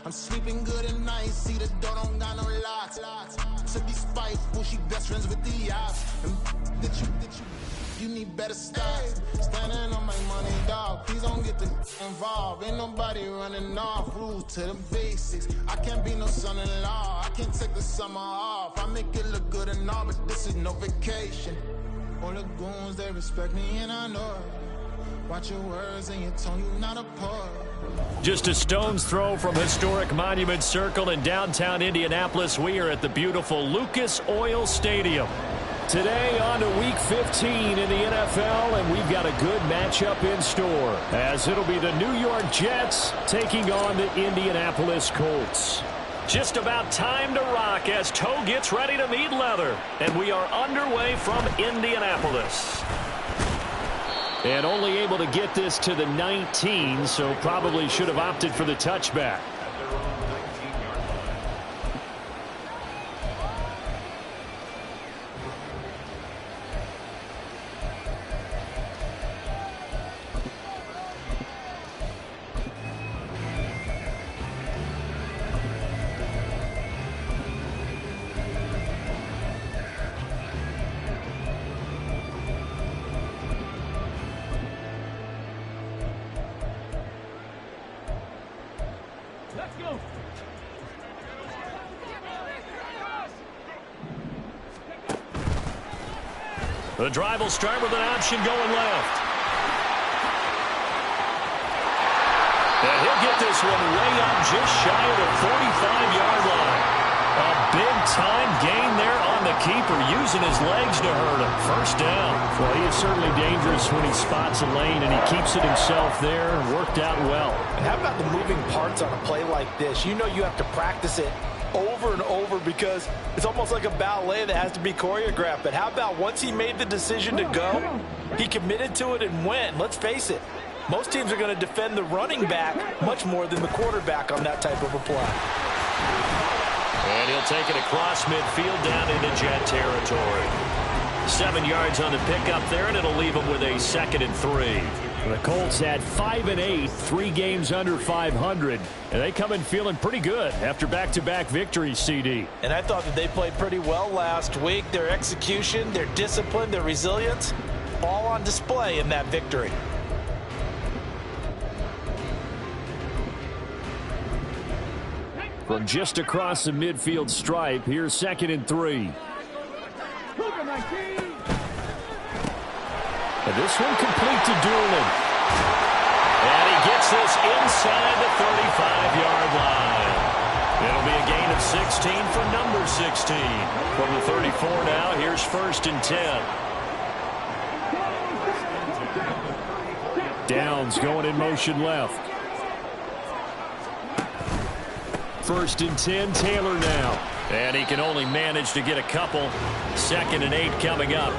I'm sleeping good at night, see the door don't got no locks. To be spiteful, she best friends with the ops. And you need better stocks. Standing on my money, dog. Please don't get involved. Ain't nobody running off. Rules to the basics. I can't be no son-in-law. I can't take the summer off. I make it look good and all, but this is no vacation. All the goons, they respect me and I know it. Watch your words and your tone, you not a poet. Just a stone's throw from historic Monument Circle in downtown Indianapolis. We are at the beautiful Lucas Oil Stadium. Today on to Week 15 in the NFL, and we've got a good matchup in store, as it'll be the New York Jets taking on the Indianapolis Colts. Just about time to rock as toe gets ready to meet leather, and we are underway from Indianapolis. And only able to get this to the 19, so probably should have opted for the touchback. The drive will start with an option going left. And he'll get this one way up just shy of the 45-yard line. A big-time gain there on the keeper, using his legs to hurt him. First down. Well, he is certainly dangerous when he spots a lane, and he keeps it himself there. Worked out well. And how about the moving parts on a play like this? You know you have to practice it over and over because it's almost like a ballet that has to be choreographed. But how about once he made the decision to go, he committed to it and went. Let's face it, most teams are going to defend the running back much more than the quarterback on that type of a play. And he'll take it across midfield down into Jet territory. 7 yards on the pickup there, and it'll leave him with a 2nd and 3. The Colts had 5-8, 3 games under 500, and they come in feeling pretty good after back-to-back victories, CD. And I thought that they played pretty well last week. Their execution, their discipline, their resilience, all on display in that victory. From just across the midfield stripe, here's 2nd and 3. And this one complete to Doolin. And he gets this inside the 35-yard line. It'll be a gain of 16 for number 16. From the 34 now, here's 1st and 10. Downs going in motion left. 1st and 10, Taylor now. And he can only manage to get a couple. 2nd and 8 coming up.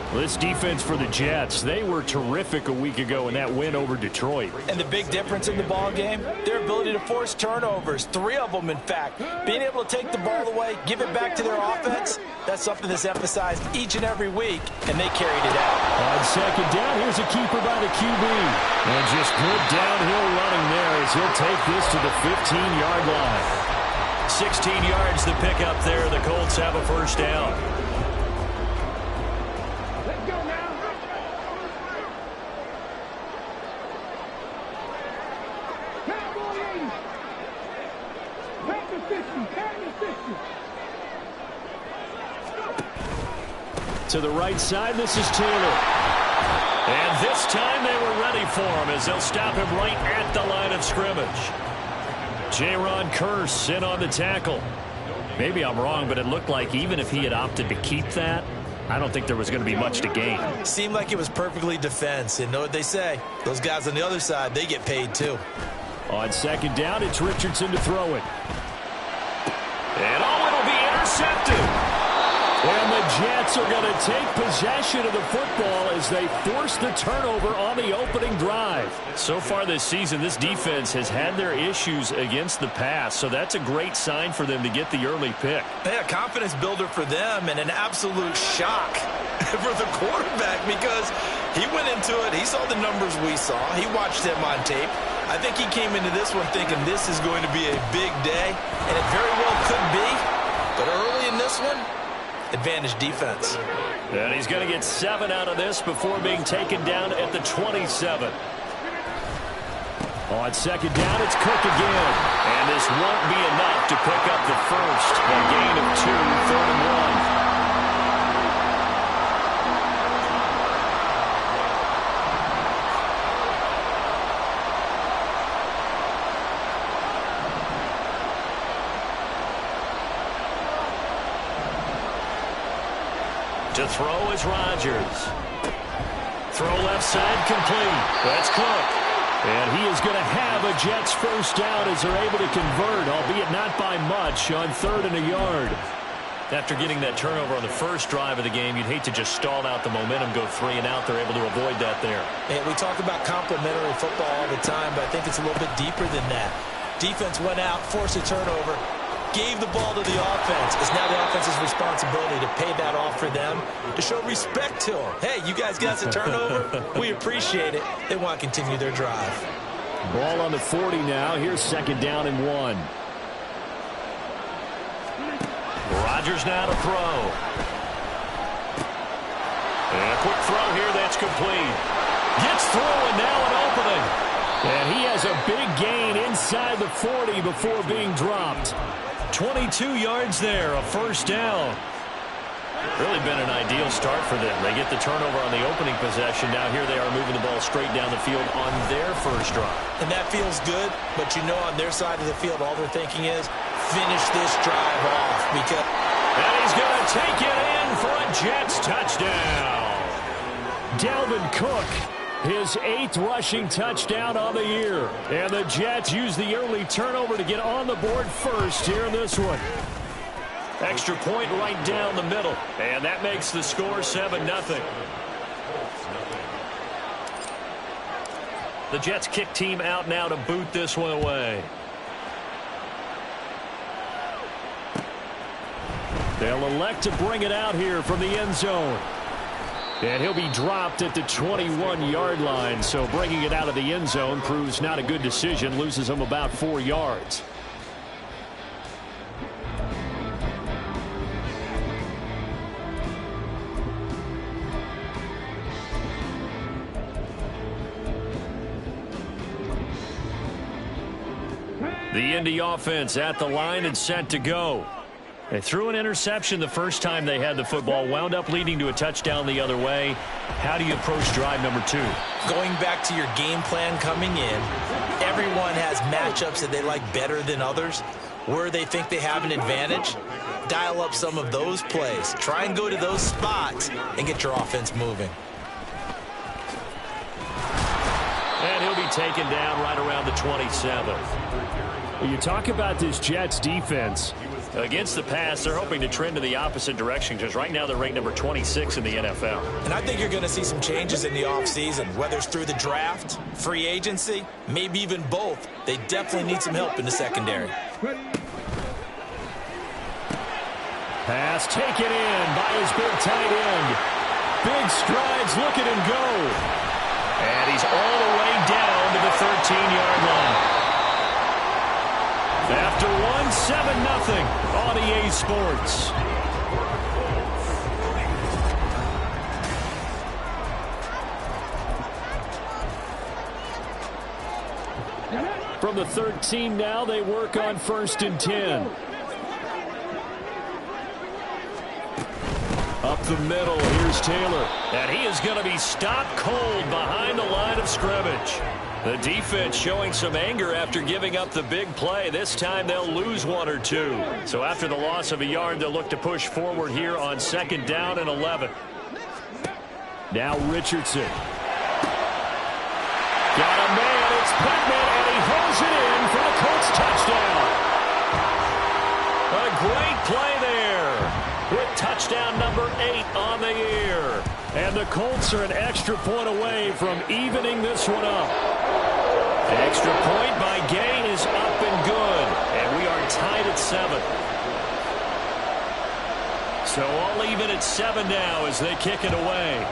This defense for the Jets, they were terrific a week ago in that win over Detroit. And the big difference in the ball game, their ability to force turnovers, 3 of them in fact. Being able to take the ball away, give it back to their offense, that's something that's emphasized each and every week, and they carried it out. On 2nd down, here's a keeper by the QB. And just good downhill running there as he'll take this to the 15-yard line. 16 yards to pick up there. The Colts have a 1st down. To the right side, this is Taylor. And this time they were ready for him as they'll stop him right at the line of scrimmage. Jaron Kearse in on the tackle. Maybe I'm wrong, but it looked like even if he had opted to keep that, I don't think there was going to be much to gain. Seemed like it was perfectly defense. And know what they say? Those guys on the other side, they get paid too. On 2nd down, it's Richardson to throw it. And it'll be intercepted. And the Jets are going to take possession of the football as they force the turnover on the opening drive. So far this season, this defense has had their issues against the pass, so that's a great sign for them to get the early pick. Yeah, confidence builder for them and an absolute shock for the quarterback because he went into it, he saw the numbers we saw, he watched them on tape, I think he came into this one thinking this is going to be a big day, and it very well could be. But early in this one, advantage defense. And he's going to get 7 out of this before being taken down at the 27. On second down, it's Cook again. And this won't be enough to pick up the first. A gain of 2, 3rd and 1. To throw is Rodgers. Throw left side complete. That's Cook. And he is going to have a Jets first down as they're able to convert, albeit not by much, on 3rd and a yard. After getting that turnover on the first drive of the game, you'd hate to just stall out the momentum, go 3 and out. They're able to avoid that there. And we talk about complementary football all the time, but I think it's a little bit deeper than that. Defense went out, forced a turnover, gave the ball to the offense. It's now the offense's responsibility to pay that off for them, to show respect to them. Hey, you guys got us a turnover. We appreciate it. They want to continue their drive. Ball on the 40 now. Here's 2nd down and 1. Rodgers now to throw. And a quick throw here. That's complete. Gets through and now an opening. And he has a big gain inside the 40 before being dropped. 22 yards there, a first down. Really been an ideal start for them. They get the turnover on the opening possession. Now here they are moving the ball straight down the field on their first drive. And that feels good, but you know on their side of the field all they're thinking is finish this drive off. Because and he's going to take it in for a Jets touchdown. Dalvin Cook, his 8th rushing touchdown on the year. And the Jets use the early turnover to get on the board first here in this one. Extra point right down the middle. And that makes the score 7-0. The Jets kick team out now to boot this one away. They'll elect to bring it out here from the end zone. And he'll be dropped at the 21-yard line. So bringing it out of the end zone proves not a good decision. Loses him about 4 yards. The Indy offense at the line and set to go. They threw an interception the first time they had the football, wound up leading to a touchdown the other way. How do you approach drive number 2? Going back to your game plan coming in, everyone has matchups that they like better than others. Where they think they have an advantage, dial up some of those plays. Try and go to those spots and get your offense moving. And he'll be taken down right around the 27. You talk about this Jets defense. Against the pass, they're hoping to trend in the opposite direction because right now they're ranked number 26 in the NFL. And I think you're going to see some changes in the offseason, whether it's through the draft, free agency, maybe even both. They definitely need some help in the secondary. Pass taken in by his big tight end. Big strides, look at him go. And he's all the way down to the 13-yard line. After 7-0 on EA Sports. From the 13 now, they work on 1st and 10. Up the middle, here's Taylor. And he is going to be stopped cold behind the line of scrimmage. The defense showing some anger after giving up the big play. This time they'll lose 1 or 2. So after the loss of a yard, they'll look to push forward here on 2nd down and 11. Now Richardson. Got a man, it's Putman, and he holds it in for the Colts touchdown. A great play there with touchdown number 8 on the year. And the Colts are an extra point away from evening this one up. The extra point by Gay is up and good. And we are tied at 7. So all even at 7 now as they kick it away.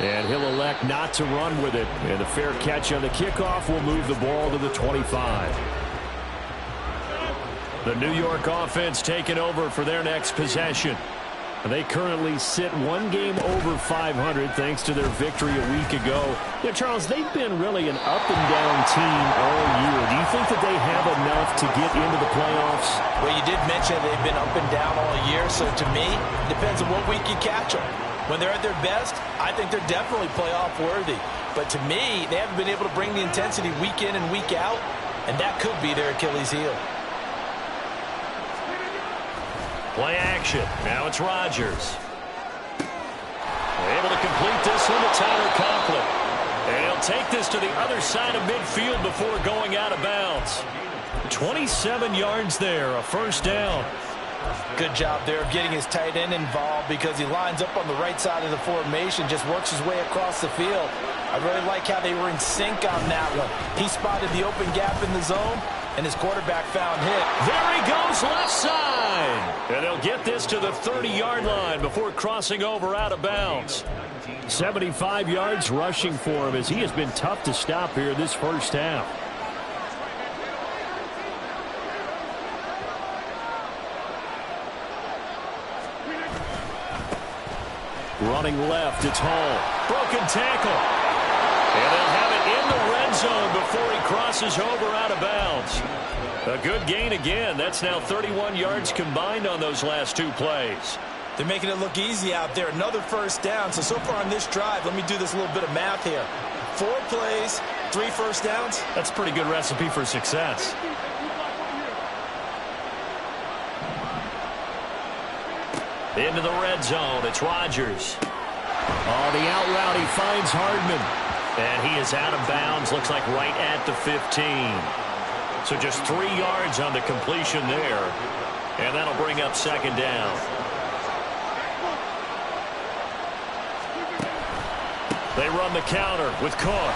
And he'll elect not to run with it. And a fair catch on the kickoff will move the ball to the 25. The New York offense taking over for their next possession. They currently sit one game over 500 thanks to their victory a week ago. Yeah, Charles, they've been really an up-and-down team all year. Do you think that they have enough to get into the playoffs? Well, you did mention they've been up and down all year, so to me, it depends on what week you catch them. When they're at their best, I think they're definitely playoff worthy. But to me, they haven't been able to bring the intensity week in and week out, and that could be their Achilles heel. Play action. Now it's Rodgers. Able to complete this one to Tyler Conklin. And he'll take this to the other side of midfield before going out of bounds. 27 yards there, a first down. Good job there of getting his tight end involved because he lines up on the right side of the formation, just works his way across the field. I really like how they were in sync on that one. He spotted the open gap in the zone, and his quarterback found hit. There he goes, left side. And they'll get this to the 30-yard line before crossing over out of bounds. 75 yards rushing for him as he has been tough to stop here this first half. Running left, it's Hall. Broken tackle. And they'll have it in the red zone before he crosses over out of bounds. A good gain again. That's now 31 yards combined on those last two plays. They're making it look easy out there. Another first down. So far on this drive, let me do this little bit of math here. 4 plays, 3 first downs. That's a pretty good recipe for success. Into the red zone, it's Rodgers. Oh, the out route, he finds Hardman. And he is out of bounds, looks like right at the 15. So just 3 yards on the completion there. And that'll bring up second down. They run the counter with Cook.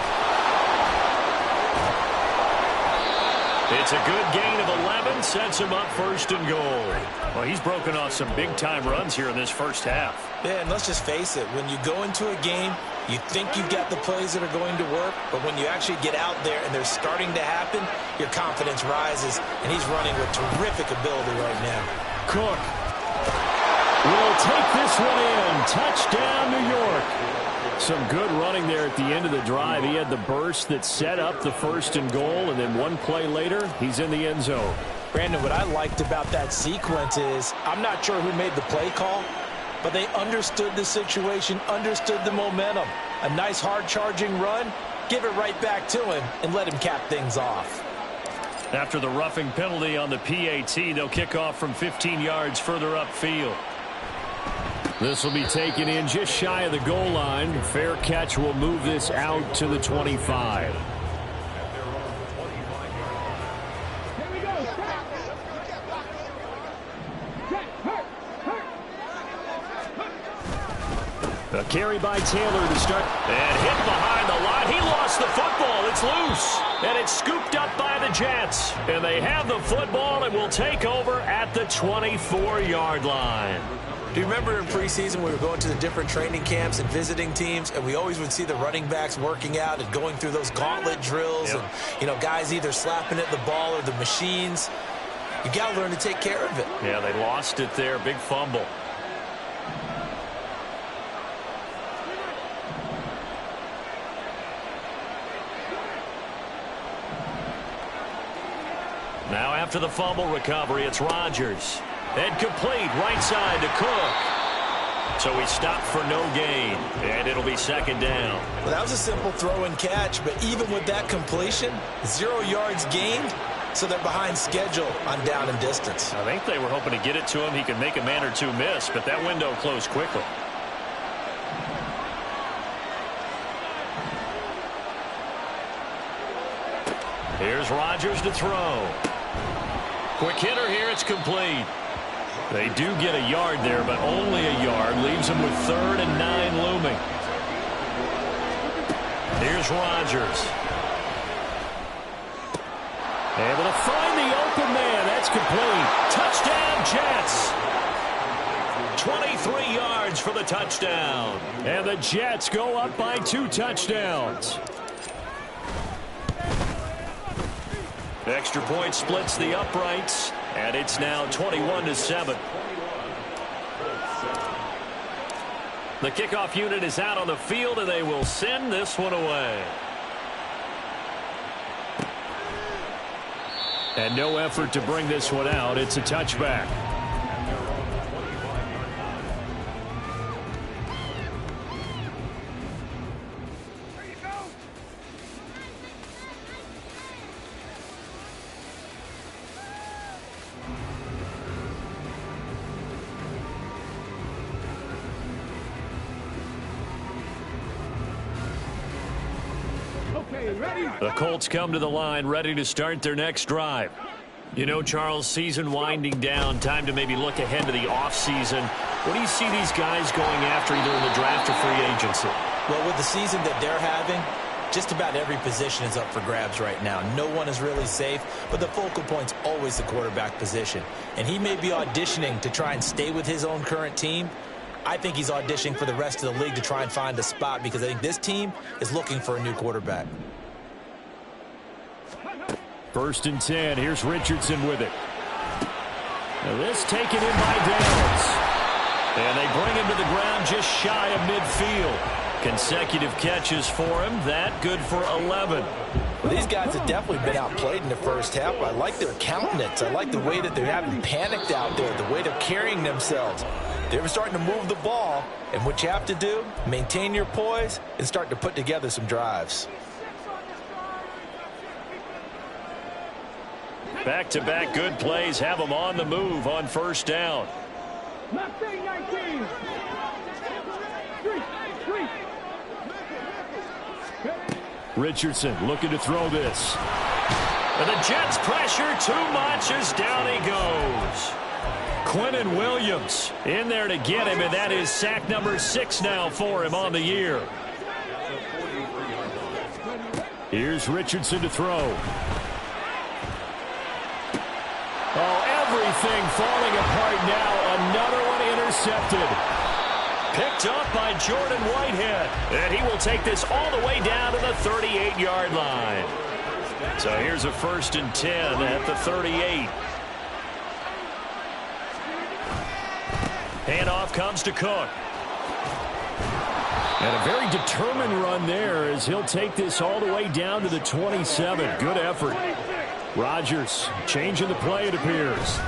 It's a good gain of 11, sets him up first and goal. Well, he's broken off some big-time runs here in this first half. Yeah, and let's just face it. When you go into a game, you think you've got the plays that are going to work, but when you actually get out there and they're starting to happen, your confidence rises, and he's running with terrific ability right now. Cook will take this one in. Touchdown, New York. Some good running there at the end of the drive. He had the burst that set up the first and goal, and then one play later, he's in the end zone. Brandon, what I liked about that sequence is I'm not sure who made the play call, but they understood the situation, understood the momentum. A nice hard-charging run, give it right back to him, and let him cap things off. After the roughing penalty on the PAT, they'll kick off from 15 yards further upfield. This will be taken in just shy of the goal line. Fair catch will move this out to the 25. A carry by Taylor to start. And hit behind the line. He lost the football. It's loose. And it's scooped up by the Jets. And they have the football and will take over at the 24-yard line. Do you remember in preseason we were going to the different training camps and visiting teams, and we always would see the running backs working out and going through those gauntlet drills, and, you know, guys either slapping at the ball or the machines. You got to learn to take care of it. Yeah, they lost it there. Big fumble. Now after the fumble recovery, it's Rodgers. And complete, right side to Cook. So he stopped for no gain, and it'll be second down. Well, that was a simple throw and catch, but even with that completion, 0 yards gained, so they're behind schedule on down and distance. I think they were hoping to get it to him. He could make a man or two miss, but that window closed quickly. Here's Rodgers to throw. Quick hitter here, it's complete. They do get a yard there, but only a yard. Leaves them with 3rd and 9 looming. Here's Rodgers. Able to find the open man. That's complete. Touchdown, Jets. 23 yards for the touchdown. And the Jets go up by 2 touchdowns. Extra point splits the uprights, and it's now 21-7. The kickoff unit is out on the field, and they will send this one away. And no effort to bring this one out. It's a touchback. The Colts come to the line ready to start their next drive. You know, Charles, season winding down, time to maybe look ahead to the offseason. What do you see these guys going after either in the draft or free agency? Well, with the season that they're having, just about every position is up for grabs right now. No one is really safe, but the focal point's always the quarterback position. And he may be auditioning to try and stay with his own current team. I think he's auditioning for the rest of the league to try and find a spot because I think this team is looking for a new quarterback. 1st and 10. Here's Richardson with it. Now this taken in by Downs. And they bring him to the ground just shy of midfield. Consecutive catches for him. That good for 11. Well, these guys have definitely been outplayed in the first half. I like their countenance. I like the way that they're having panicked out there, the way they're carrying themselves. They're starting to move the ball, and what you have to do, maintain your poise and start to put together some drives. Back-to-back good plays have them on the move on 1st down. Richardson looking to throw this. And the Jets pressure too much as down he goes. Quentin Williams in there to get him, and that is sack number 6 now for him on the year. Here's Richardson to throw. Oh, everything falling apart now. Another one intercepted. Picked up by Jordan Whitehead. And he will take this all the way down to the 38-yard line. So here's a 1st and 10 at the 38. Handoff comes to Cook. And a very determined run there as he'll take this all the way down to the 27. Good effort. Rodgers changing the play, it appears.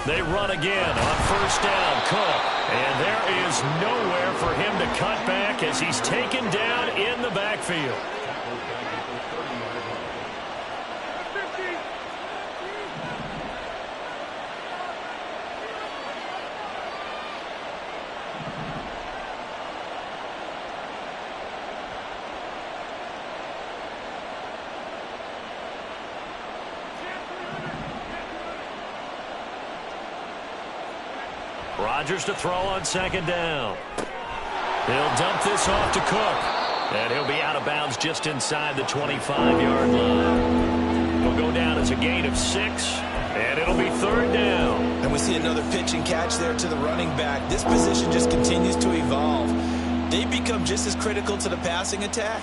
They run again on 1st down. Cook. And there is nowhere for him to cut back as he's taken down in the backfield. Rodgers to throw on 2nd down. He'll dump this off to Cook. And he'll be out of bounds just inside the 25-yard line. He'll go down as a gain of 6. And it'll be 3rd down. And we see another pitch and catch there to the running back. This position just continues to evolve. They become just as critical to the passing attack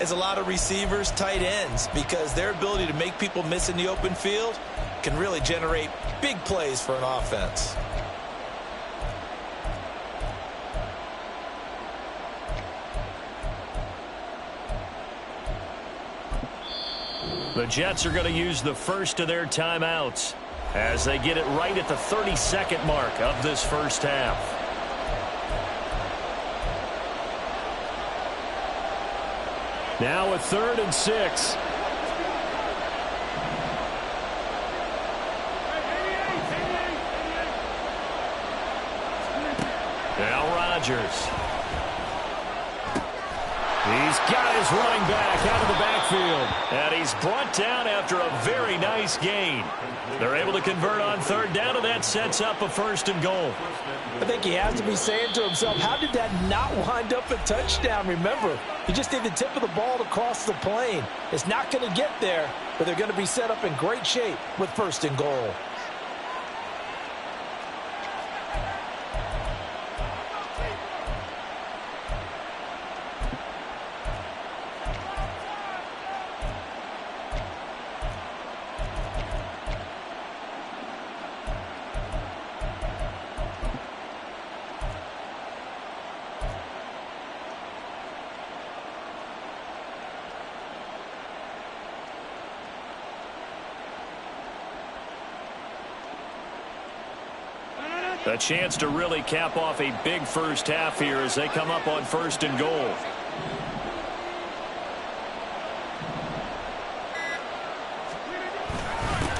as a lot of receivers, tight ends, because their ability to make people miss in the open field can really generate big plays for an offense. The Jets are going to use the first of their timeouts as they get it right at the 32nd mark of this first half. Now a 3rd and 6. Now Rodgers. He's got his running back out of the backfield. And he's brought down after a very nice gain. They're able to convert on 3rd down, and that sets up a 1st and goal. I think he has to be saying to himself, how did that not wind up a touchdown? Remember, he just did the tip of the ball to cross the plane. It's not going to get there, but they're going to be set up in great shape with 1st and goal. A chance to really cap off a big first half here as they come up on 1st and goal.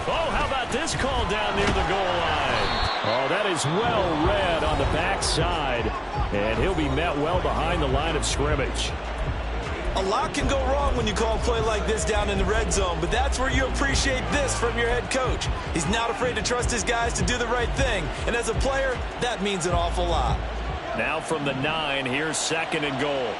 Oh, how about this call down near the goal line? Oh, that is well read on the backside, and he'll be met well behind the line of scrimmage. A lot can go wrong when you call a play like this down in the red zone, but that's where you appreciate this from your head coach. He's not afraid to trust his guys to do the right thing, and as a player, that means an awful lot. Now from the 9, here's 2nd and goal.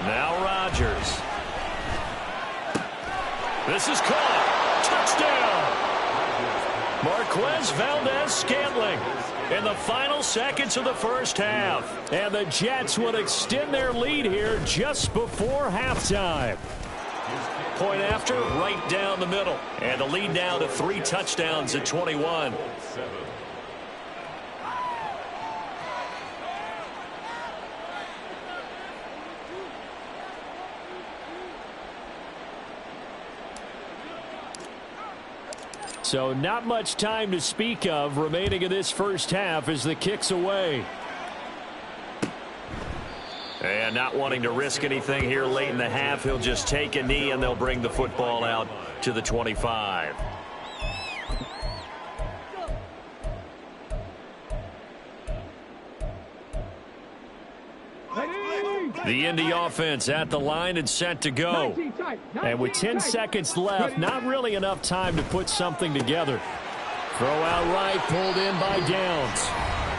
Now Rodgers. This is caught. Touchdown. Marquez Valdez-Scantling in the final seconds of the first half. And the Jets would extend their lead here just before halftime. Point after, right down the middle. And the lead now to 3 touchdowns at 21. So not much time to speak of remaining in this first half as the kick's away. And not wanting to risk anything here late in the half, he'll just take a knee and they'll bring the football out to the 25. The Indy offense at the line and set to go. And with 10 seconds left, not really enough time to put something together. Throw out right, pulled in by Downs.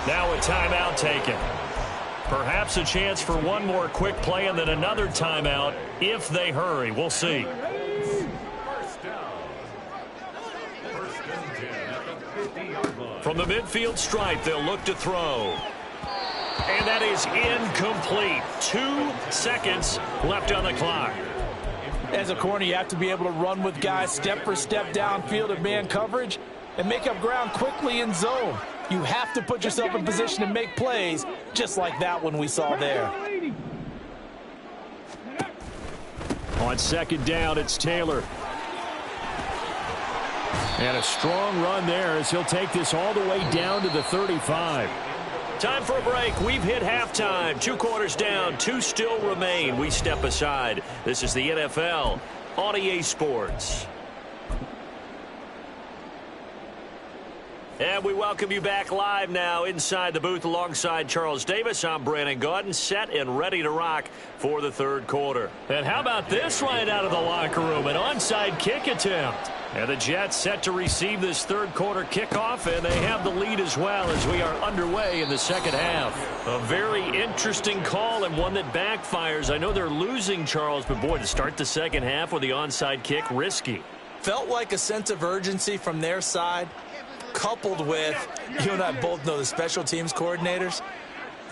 Now a timeout taken. Perhaps a chance for one more quick play and then another timeout if they hurry. We'll see. From the midfield stripe, they'll look to throw. And that is incomplete. 2 seconds left on the clock. As a corner, you have to be able to run with guys step for step downfield of man coverage and make up ground quickly in zone. You have to put yourself in position to make plays, just like that one we saw there. On 2nd down, it's Taylor. And a strong run there as he'll take this all the way down to the 35. Time for a break. We've hit halftime. 2 quarters down. 2 still remain. We step aside. This is the NFL on EA Sports. And we welcome you back live now inside the booth alongside Charles Davis. I'm Brandon Gaudin, set and ready to rock for the 3rd quarter. And how about this right out of the locker room? An onside kick attempt. And the Jets set to receive this 3rd quarter kickoff, and they have the lead as well as we are underway in the 2nd half. A very interesting call and one that backfires. I know they're losing, Charles, but boy, to start the 2nd half with the onside kick, risky. Felt like a sense of urgency from their side, coupled with, you and I both know the special teams coordinators,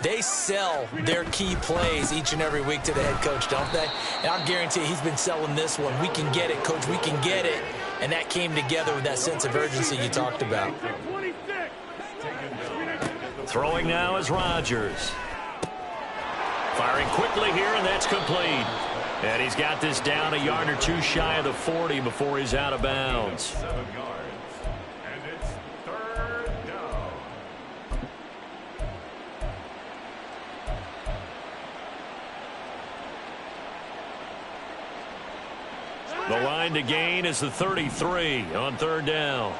they sell their key plays each and every week to the head coach, don't they? And I'll guarantee he's been selling this one. We can get it, coach, we can get it. And that came together with that sense of urgency you talked about. Throwing now is Rodgers. Firing quickly here, and that's complete. And he's got this down a yard or 2 shy of the 40 before he's out of bounds. The line to gain is the 33 on 3rd down.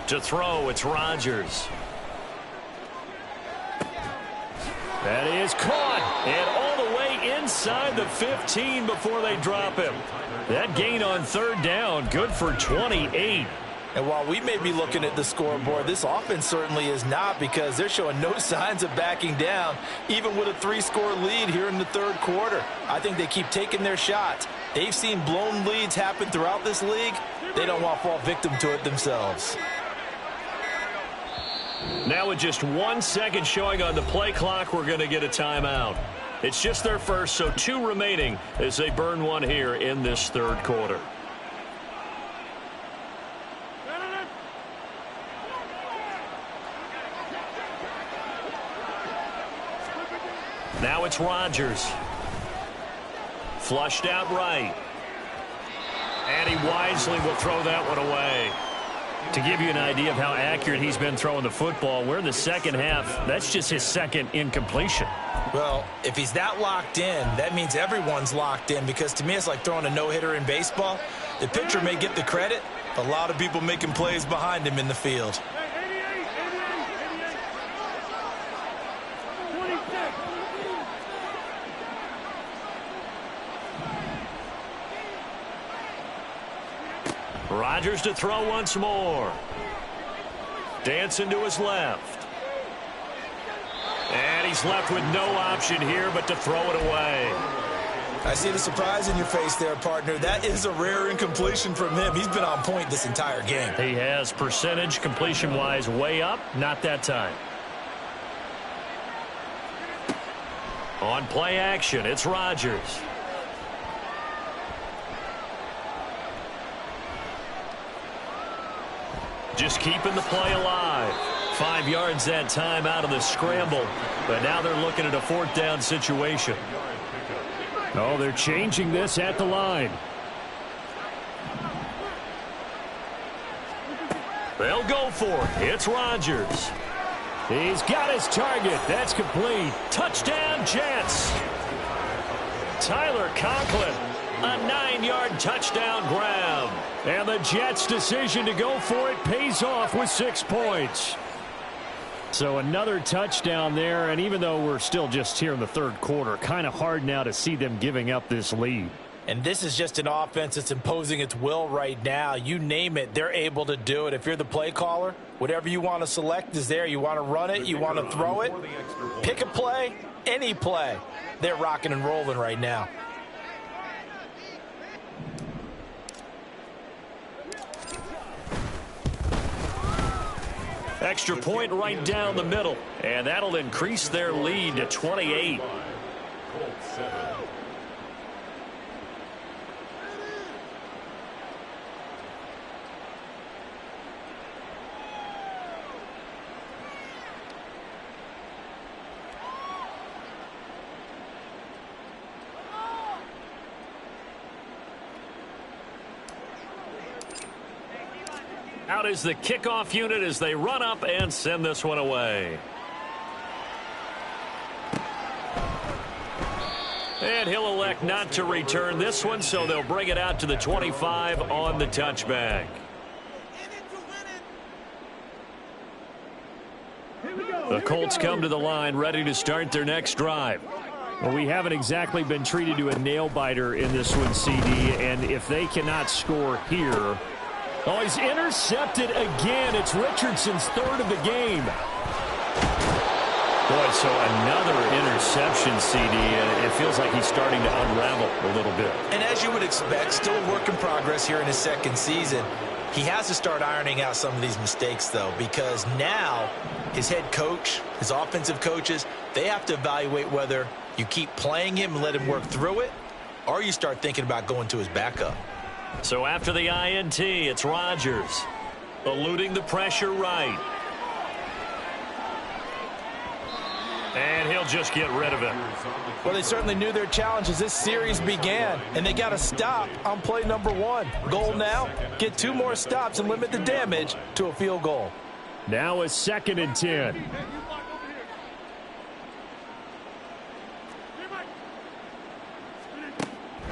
To throw, it's Rodgers. That is caught, and all the way inside the 15 before they drop him. That gain on 3rd down, good for 28. And while we may be looking at the scoreboard, this offense certainly is not, because they're showing no signs of backing down, even with a 3-score lead here in the 3rd quarter. I think they keep taking their shots. They've seen blown leads happen throughout this league. They don't want to fall victim to it themselves. Now with just 1 second showing on the play clock, we're going to get a timeout. It's just their first, so 2 remaining as they burn one here in this third quarter. Now it's Rodgers. Flushed out right. And he wisely will throw that one away. To give you an idea of how accurate he's been throwing the football, we're in the second half. That's just his second incompletion. Well, if he's that locked in, that means everyone's locked in, because to me it's like throwing a no-hitter in baseball. The pitcher may get the credit, but a lot of people making plays behind him in the field. Rodgers to throw once more. Dancing to his left. And he's left with no option here but to throw it away. I see the surprise in your face there, partner. That is a rare incompletion from him. He's been on point this entire game. He has percentage completion-wise way up. Not that time. On play action, it's Rodgers. Just keeping the play alive. 5 yards that time out of the scramble. But now they're looking at a 4th down situation. Oh, they're changing this at the line. They'll go for it. It's Rodgers. He's got his target. That's complete. Touchdown, Jets. Tyler Conklin. A 9-yard touchdown grab. And the Jets' decision to go for it pays off with 6 points. So another touchdown there, and even though we're still just here in the third quarter, kind of hard now to see them giving up this lead. And this is just an offense that's imposing its will right now. You name it, they're able to do it. If you're the play caller, whatever you want to select is there. You want to run it, you want to throw it, pick a play, any play. They're rocking and rolling right now. Extra point right down the middle, and that'll increase their lead to 28. Out is the kickoff unit as they run up and send this one away. And he'll elect not to return this one, so they'll bring it out to the 25 on the touchback. The Colts come to the line ready to start their next drive. Well, we haven't exactly been treated to a nail-biter in this one, CD, and if they cannot score here... Oh, he's intercepted again. It's Richardson's 3rd of the game. Boy, so another interception, CD, and it feels like he's starting to unravel a little bit. And as you would expect, still a work in progress here in his 2nd season. He has to start ironing out some of these mistakes, though, because now his head coach, his offensive coaches, they have to evaluate whether you keep playing him and let him work through it, or you start thinking about going to his backup. So after the INT, it's Rodgers. Eluding the pressure right. And he'll just get rid of it. Well, they certainly knew their challenge as this series began, and they got to stop on play number 1. Goal now, get 2 more stops and limit the damage to a field goal. Now a 2nd and 10.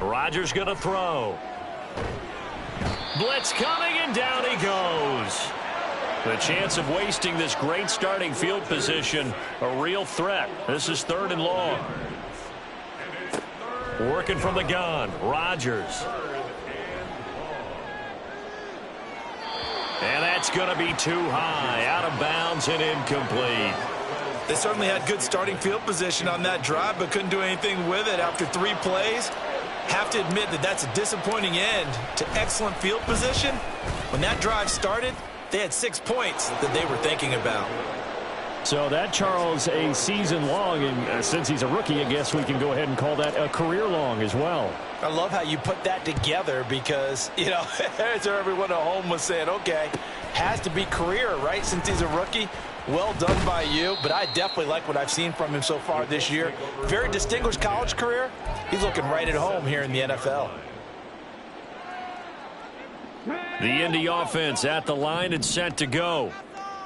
Rodgers going to throw. Blitz coming, and down he goes. The chance of wasting this great starting field position, a real threat. This is 3rd and long. Working from the gun, Rodgers. And that's going to be too high, out of bounds and incomplete. They certainly had good starting field position on that drive, but couldn't do anything with it after 3 plays. Have to admit that that's a disappointing end to excellent field position. When that drive started, they had 6 points that they were thinking about. So that, Charles, a season long, and since he's a rookie, I guess we can go ahead and call that a career long as well. I love how you put that together because, you know, as everyone at home was saying, okay, has to be career, right, since he's a rookie. Well done by you, but I definitely like what I've seen from him so far this year. Very distinguished college career. He's looking right at home here in the NFL. The Indy offense at the line and set to go.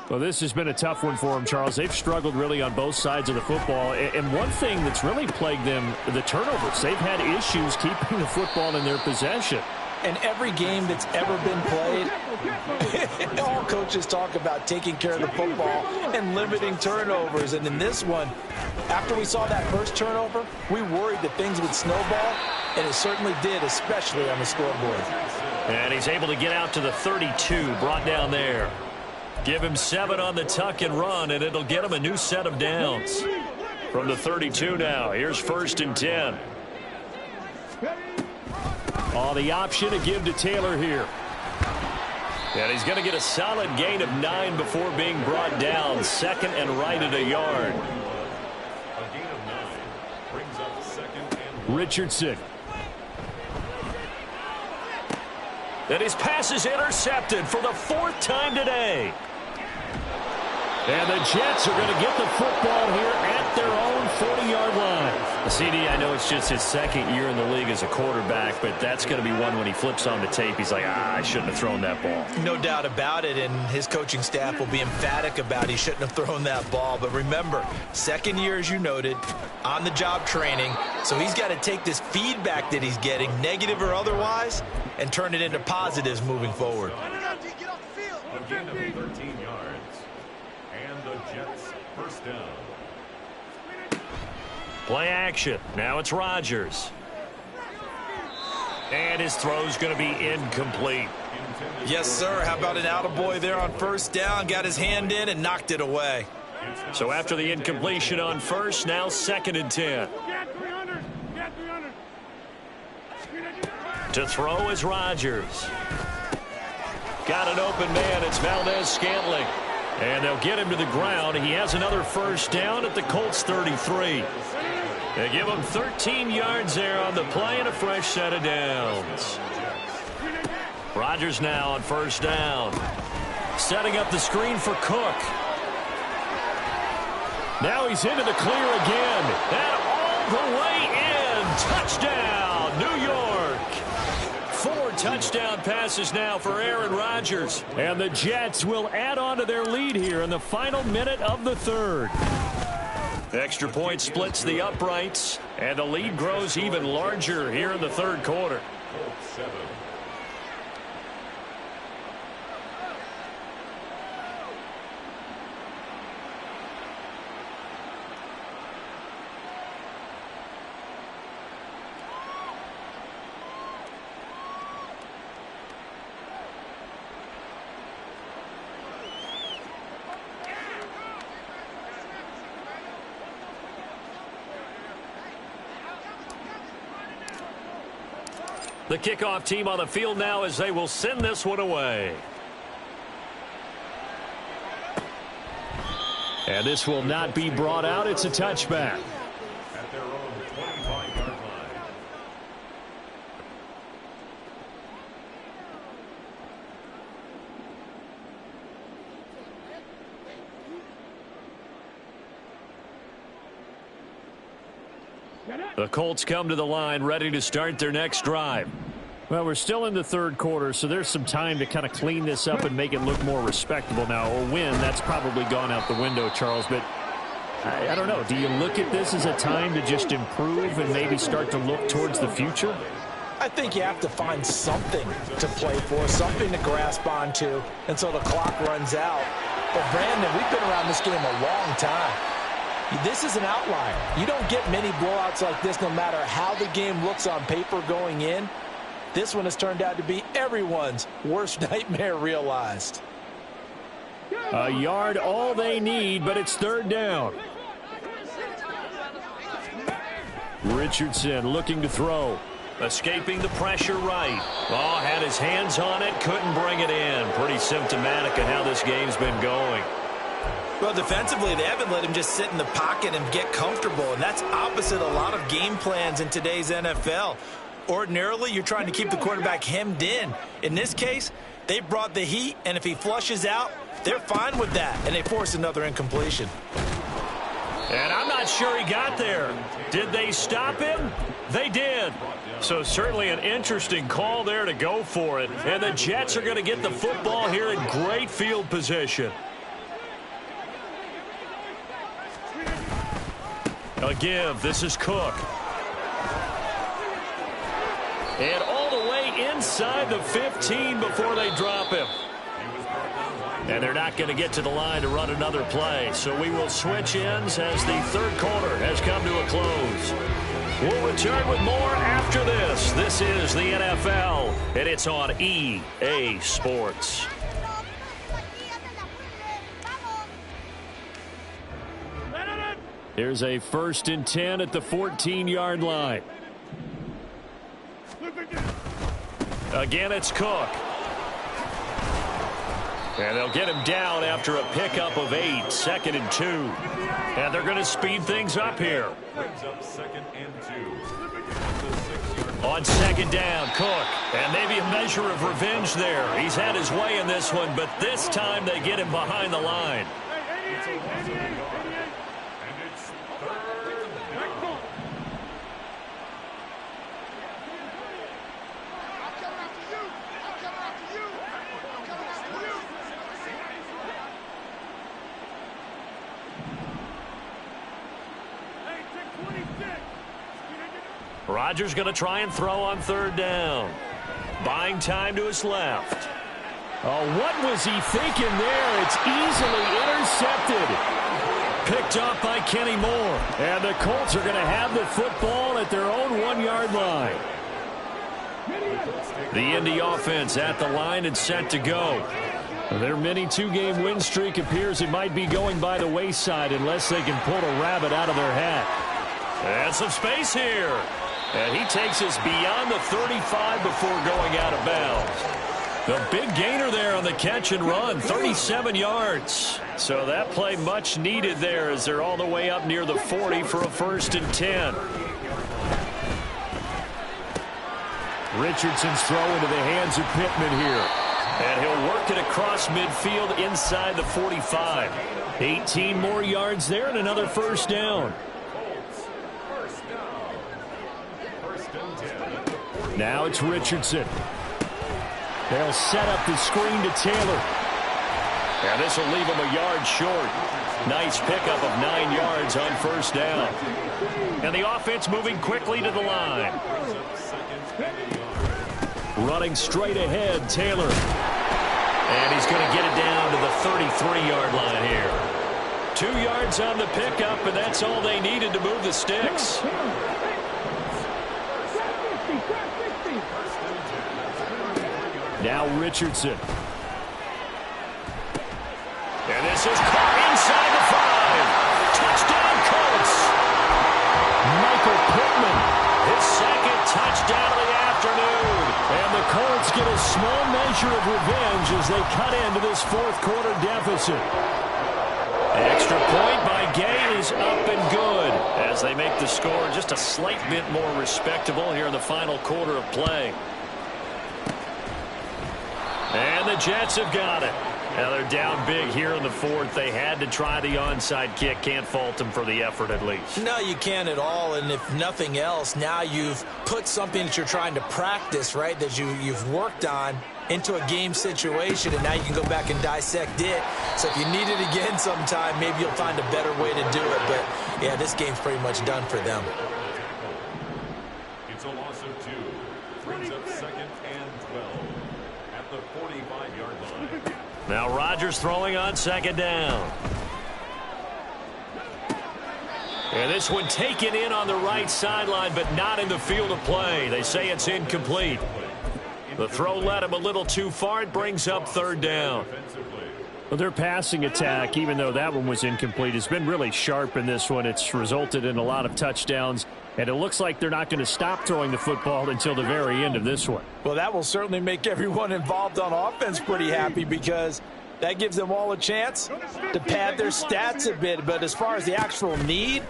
Well, this has been a tough one for them, Charles. They've struggled really on both sides of the football. And one thing that's really plagued them, the turnovers. They've had issues keeping the football in their possession. And every game that's ever been played, all coaches talk about taking care of the football and limiting turnovers. And in this one, after we saw that first turnover, we worried that things would snowball, and it certainly did, especially on the scoreboard. And he's able to get out to the 32, brought down there. Give him 7 on the tuck and run, and it'll get him a new set of downs. From the 32 now, here's 1st and 10. Oh, the option to give to Taylor here. And he's going to get a solid gain of 9 before being brought down. 2nd and right at a yard. Richardson. And his pass is intercepted for the 4th time today. And the Jets are going to get the football here at their own 40-yard line. CD, I know it's just his 2nd year in the league as a quarterback, but that's going to be one when he flips on the tape. He's like, I shouldn't have thrown that ball. No doubt about it, and his coaching staff will be emphatic about he shouldn't have thrown that ball. But remember, 2nd year, as you noted, on-the-job training. So he's got to take this feedback that he's getting, negative or otherwise, and turn it into positives moving forward. A gain of 13 yards. And the Jets first down. Play action. Now it's Rodgers. And his throw's going to be incomplete. Yes, sir. How about an attaboy there on 1st down? Got his hand in and knocked it away. So after the incompletion on 1st, now 2nd and 10. To throw is Rodgers. Got an open man. It's Valdez-Scantling. And they'll get him to the ground. He has another 1st down at the Colts 33. They give him 13 yards there on the play and a fresh set of downs. Rodgers now on 1st down. Setting up the screen for Cook. Now he's into the clear again. And all the way in. Touchdown, New York. 4 touchdown passes now for Aaron Rodgers. And the Jets will add on to their lead here in the final minute of the 3rd. Extra point splits the uprights, and the lead grows even larger here in the 3rd quarter. The kickoff team on the field now as they will send this one away. And this will not be brought out. It's a touchback. At their own 25-yard line. The Colts come to the line ready to start their next drive. Well, we're still in the 3rd quarter, so there's some time to kind of clean this up and make it look more respectable now. A win, that's probably gone out the window, Charles, but I don't know. Do you look at this as a time to just improve and maybe start to look towards the future? I think you have to find something to play for, something to grasp onto until the clock runs out. But, Brandon, we've been around this game a long time. This is an outlier. You don't get many blowouts like this no matter how the game looks on paper going in. This one has turned out to be everyone's worst nightmare realized. A yard all they need, but it's 3rd down. Richardson looking to throw. Escaping the pressure right. Oh, had his hands on it, couldn't bring it in. Pretty symptomatic of how this game's been going. Well, defensively, they haven't let him just sit in the pocket and get comfortable, and that's opposite a lot of game plans in today's NFL. Ordinarily, you're trying to keep the quarterback hemmed in. In this case, they brought the heat, and if he flushes out, they're fine with that, and they force another incompletion. And I'm not sure he got there. Did they stop him? They did. So certainly an interesting call there to go for it. And the Jets are going to get the football here in great field position. A give. This is Cook. And all the way inside the 15 before they drop him. And they're not going to get to the line to run another play. So we will switch ends as the third quarter has come to a close. We'll return with more after this. This is the NFL, and it's on EA Sports. Here's a 1st and 10 at the 14-yard line. Again, it's Cook. And they'll get him down after a pickup of 8, 2nd and 2. And they're going to speed things up here. On 2nd down, Cook. And maybe a measure of revenge there. He's had his way in this one, but this time they get him behind the line. Rodgers going to try and throw on 3rd down. Buying time to his left. Oh, what was he thinking there? It's easily intercepted. Picked off by Kenny Moore. And the Colts are going to have the football at their own 1-yard line. The Indy offense at the line and set to go. Their mini 2-game win streak appears it might be going by the wayside unless they can pull a rabbit out of their hat. And some space here. And he takes us beyond the 35 before going out of bounds. The big gainer there on the catch and run, 37 yards. So that play much needed there as they're all the way up near the 40 for a 1st and 10. Richardson's throw into the hands of Pittman here. And he'll work it across midfield inside the 45. 18 more yards there and another 1st down. Now it's Richardson. They'll set up the screen to Taylor. And this will leave him a yard short. Nice pickup of 9 yards on 1st down. And the offense moving quickly to the line. Running straight ahead, Taylor. And he's going to get it down to the 33-yard line here. 2 yards on the pickup, and that's all they needed to move the sticks. Now Richardson. And this is caught inside the 5. Touchdown, Colts. Michael Pittman, his 2nd touchdown of the afternoon. And the Colts get a small measure of revenge as they cut into this 4th quarter deficit. The extra point by Gay is up and good as they make the score just a slight bit more respectable here in the final quarter of play. And the Jets have got it. Now they're down big here in the 4th. They had to try the onside kick. Can't fault them for the effort at least. No, you can't at all. And if nothing else, now you've put something that you're trying to practice, right, that you've worked on into a game situation, and now you can go back and dissect it. So if you need it again sometime, maybe you'll find a better way to do it. But, yeah, this game's pretty much done for them. It's a loss of 2. Brings up 2nd and 12 at the 45-yard line. Now Rodgers throwing on 2nd down. And this one taken in on the right sideline, but not in the field of play. They say it's incomplete. The throw led him a little too far. It brings up 3rd down. Well, their passing attack, even though that one was incomplete, has been really sharp in this one. It's resulted in a lot of touchdowns, and it looks like they're not going to stop throwing the football until the very end of this one. Well, that will certainly make everyone involved on offense pretty happy because That gives them all a chance to pad their stats a bit. But as far as the actual need,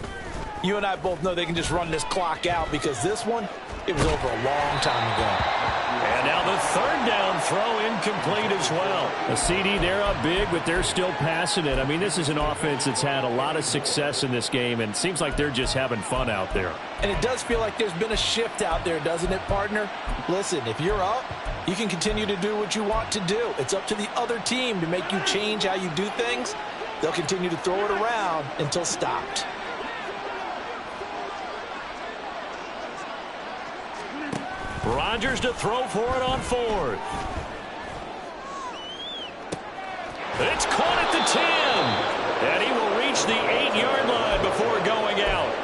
you and I both know they can just run this clock out because this one, it was over a long time ago. And now the third down throw incomplete as well. A CD, they're up big, but they're still passing it. I mean, this is an offense that's had a lot of success in this game, and it seems like they're just having fun out there. And it does feel like there's been a shift out there, doesn't it, partner? Listen, if you're up, you can continue to do what you want to do. It's up to the other team to make you change how you do things. They'll continue to throw it around until stopped. Rodgers to throw for it on fourth. It's caught at the 10. And he will reach the 8-yard line before going out.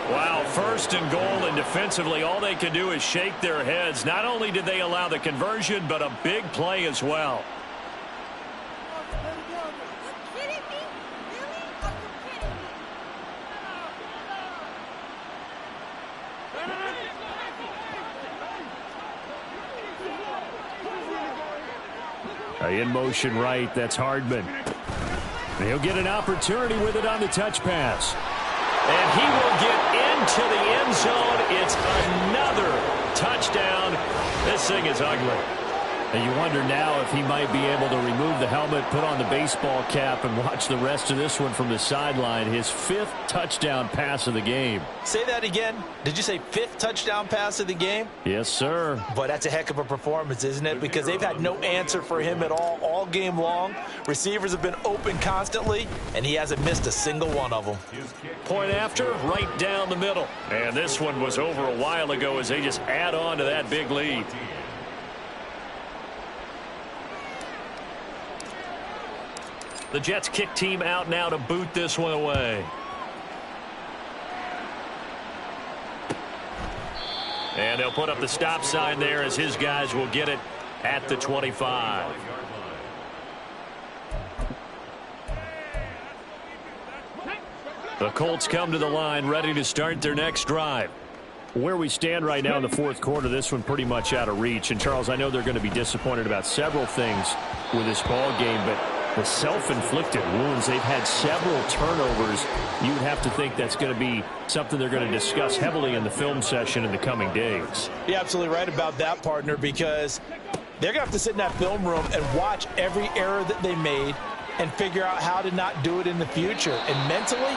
Wow, first and goal, and defensively all they can do is shake their heads. Not only did they allow the conversion, but a big play as well. In motion right, that's Hardman. He'll get an opportunity with it on the touch pass. And he will get into the end zone. It's another touchdown. This thing is ugly. And you wonder now if he might be able to remove the helmet, put on the baseball cap, and watch the rest of this one from the sideline. His 5th touchdown pass of the game. Say that again. Did you say 5th touchdown pass of the game? Yes, sir. But that's a heck of a performance, isn't it? Because they've had no answer for him at all game long. Receivers have been open constantly, and he hasn't missed a single one of them. Point after, right down the middle. And this one was over a while ago as they just add on to that big lead. The Jets kick team out now to boot this one away. And they'll put up the stop sign there as his guys will get it at the 25. The Colts come to the line ready to start their next drive. Where we stand right now in the fourth quarter, this one pretty much out of reach. And, Charles, I know they're going to be disappointed about several things with this ball game, but the self-inflicted wounds, they've had several turnovers. You would have to think that's going to be something they're going to discuss heavily in the film session in the coming days. You're absolutely right about that, partner, because they're going to have to sit in that film room and watch every error that they made and figure out how to not do it in the future. And mentally,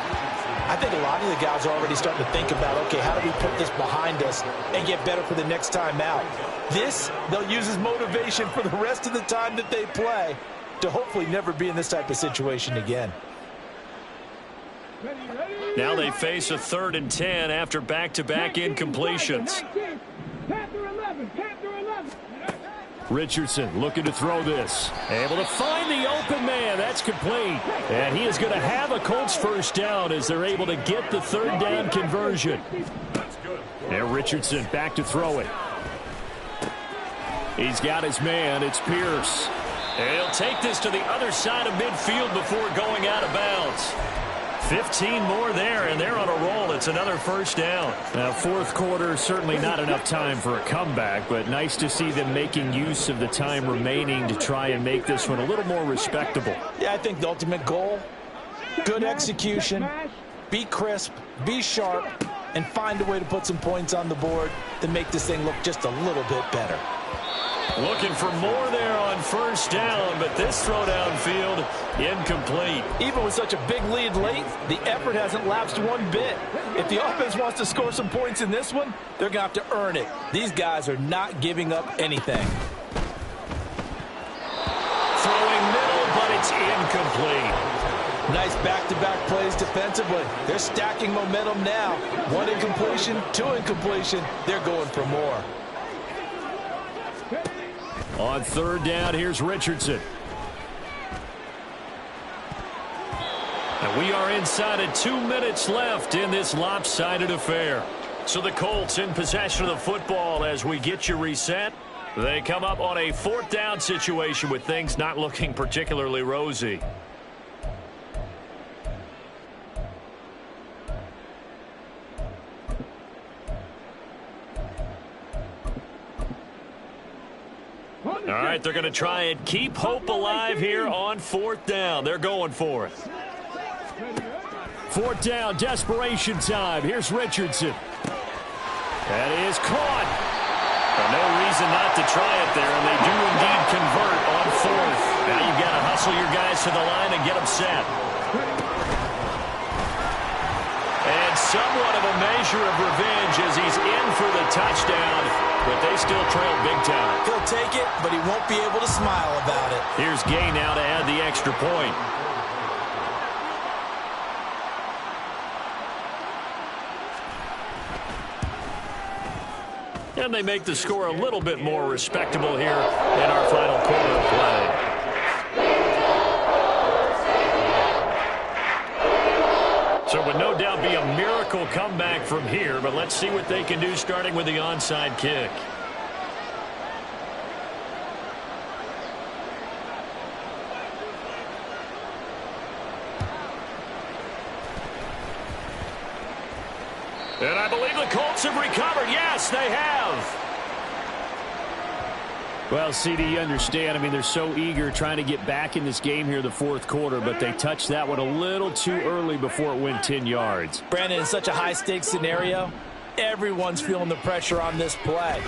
I think a lot of the guys are already starting to think about, okay, how do we put this behind us and get better for the next time out? This, they'll use as motivation for the rest of the time that they play to hopefully never be in this type of situation again. Now they face a 3rd and 10 after back-to-back incompletions. Richardson looking to throw this. Able to find the open man. That's complete. And he is going to have a Colts first down as they're able to get the 3rd down conversion. And Richardson back to throw it. He's got his man. It's Pierce. And he'll take this to the other side of midfield before going out of bounds. 15 more there, and they're on a roll. It's another first down. Now, fourth quarter, certainly not enough time for a comeback, but nice to see them making use of the time remaining to try and make this one a little more respectable. Yeah, I think the ultimate goal, good execution, be crisp, be sharp, and find a way to put some points on the board to make this thing look just a little bit better. Looking for more there on first down, but this throw downfield incomplete. Even with such a big lead late, the effort hasn't lapsed one bit. If the offense wants to score some points in this one, they're going to have to earn it. These guys are not giving up anything. Throwing middle, but it's incomplete. Nice back-to-back plays defensively. They're stacking momentum now. 1 incompletion, 2 incompletion. They're going for more. On 3rd down, here's Richardson. And we are inside of 2 minutes left in this lopsided affair. So the Colts in possession of the football as we get you reset. They come up on a 4th down situation with things not looking particularly rosy. All right, they're going to try and keep hope alive here on 4th down. They're going for it. 4th down, desperation time. Here's Richardson. That is caught. No reason not to try it there, and they do indeed convert on 4th. Now you've got to hustle your guys to the line and get them set. And somewhat of a measure of revenge as he's in for the touchdown, but they still trail big time. He'll take it, but he won't be able to smile about it. Here's Gay now to add the extra point. And they make the score a little bit more respectable here in our final quarter of play. So it would no doubt be a miracle comeback from here, but let's see what they can do starting with the onside kick. And I believe the Colts have recovered. Yes, they have. Well, CD, you understand. I mean, they're so eager trying to get back in this game here in the 4th quarter, but they touched that one a little too early before it went 10 yards. Brandon, in such a high-stakes scenario, everyone's feeling the pressure on this play.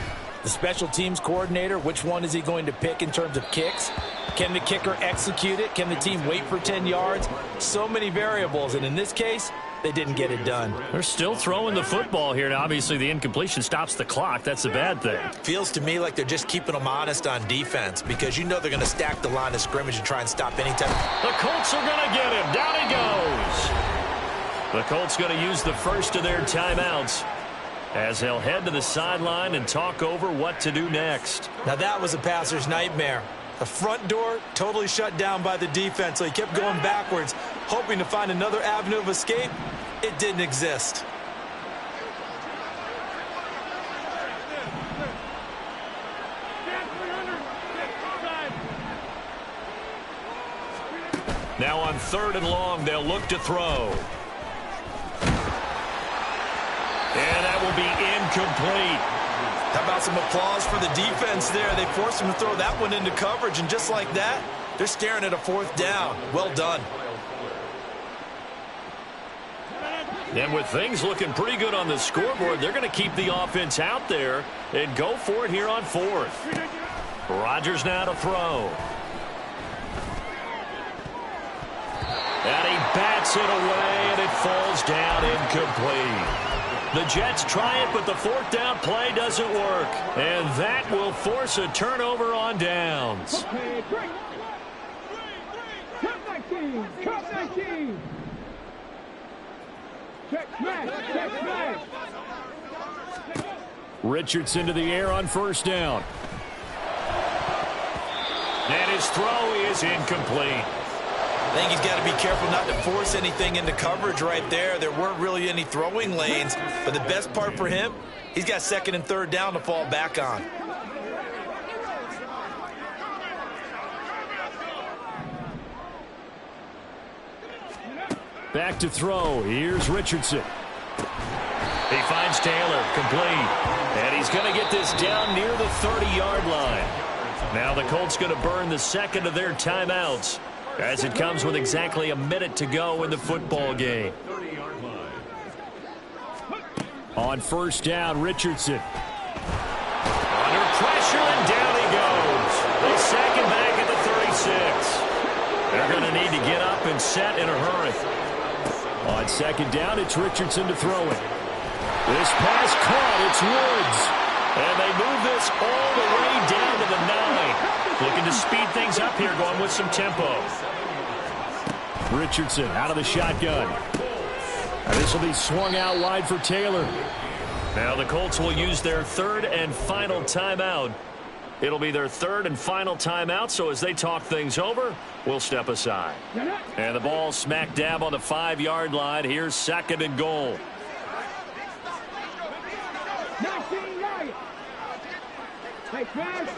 The special teams coordinator, which one is he going to pick in terms of kicks? Can the kicker execute it? Can the team wait for 10 yards? So many variables, and in this case, they didn't get it done. They're still throwing the football here, and obviously the incompletion stops the clock. That's the bad thing. Feels to me like they're just keeping them honest on defense because you know they're going to stack the line of scrimmage and try and stop any time. The Colts are going to get him. Down he goes. The Colts going to use the first of their timeouts as they'll head to the sideline and talk over what to do next. Now that was a passer's nightmare. The front door totally shut down by the defense, so he kept going backwards, hoping to find another avenue of escape. It didn't exist. Now on 3rd and long, they'll look to throw. And that will be incomplete. How about some applause for the defense there? They forced him to throw that one into coverage, and just like that, they're staring at a 4th down. Well done. And with things looking pretty good on the scoreboard, they're going to keep the offense out there and go for it here on 4th. Rodgers now to throw. And he bats it away, and it falls down incomplete. The Jets try it, but the 4th down play doesn't work. And that will force a turnover on downs. Cut 19. Check smash. Richardson to the air on 1st down. And his throw is incomplete. I think he's got to be careful not to force anything into coverage right there. There weren't really any throwing lanes, but the best part for him, he's got 2nd and 3rd down to fall back on. Back to throw. Here's Richardson. He finds Taylor, complete. And he's going to get this down near the 30-yard line. Now the Colts going to burn the 2nd of their timeouts, as it comes with exactly a minute to go in the football game. On 1st down, Richardson. Under pressure, and down he goes. They sack him back at the 36. They're going to need to get up and set in a hurry. On 2nd down, it's Richardson to throw it. This pass caught. It's Woods. And they move this all the way down to the 9. Looking to speed things up here, going with some tempo. Richardson out of the shotgun. And this will be swung out wide for Taylor. Now the Colts will use their 3rd and final timeout. It'll be their 3rd and final timeout, so as they talk things over, we'll step aside. And the ball smack dab on the 5-yard line. Here's 2nd and goal. 19 yards. Hey, smash.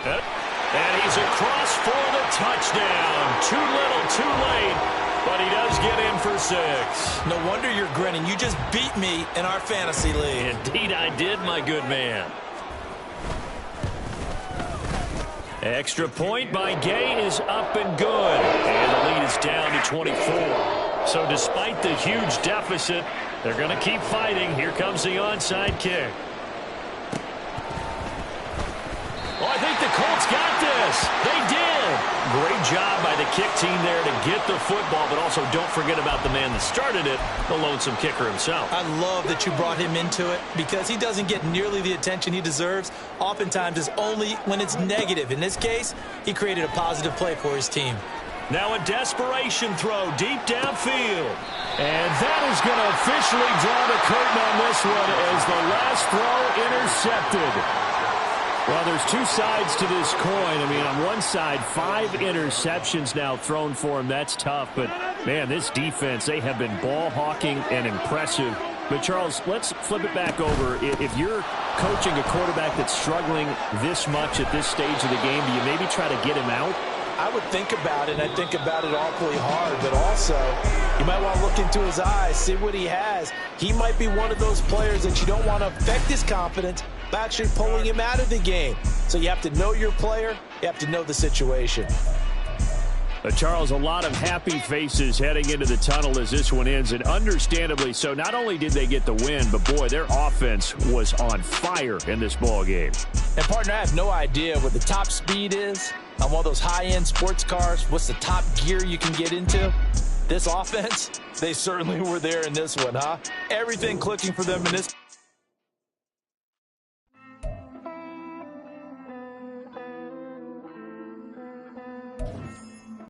And he's across for the touchdown. Too little, too late. But he does get in for 6. No wonder you're grinning. You just beat me in our fantasy league. Indeed I did, my good man. Extra point by Gay is up and good. And the lead is down to 24. So despite the huge deficit, they're going to keep fighting. Here comes the onside kick. Oh, I think the Colts got this. They did. Great job by the kick team there to get the football, but also don't forget about the man that started it, the lonesome kicker himself. I love that you brought him into it because he doesn't get nearly the attention he deserves. Oftentimes it's only when it's negative. In this case, he created a positive play for his team. Now a desperation throw deep downfield. And that is going to officially draw the curtain on this one as the last throw intercepted. Well, there's two sides to this coin. I mean, on one side, 5 interceptions now thrown for him. That's tough. But, man, this defense, they have been ball hawking and impressive. But, Charles, let's flip it back over. If you're coaching a quarterback that's struggling this much at this stage of the game, do you maybe try to get him out? I would think about it, and I think about it awfully hard. But also, you might want to look into his eyes, see what he has. He might be one of those players that you don't want to affect his confidence by actually pulling him out of the game. So you have to know your player. You have to know the situation. Charles, a lot of happy faces heading into the tunnel as this one ends, and understandably so. Not only did they get the win, but, boy, their offense was on fire in this ball game. And, partner, I have no idea what the top speed is on one of those high-end sports cars. What's the top gear you can get into? This offense, they certainly were there in this one, huh? Everything clicking for them in this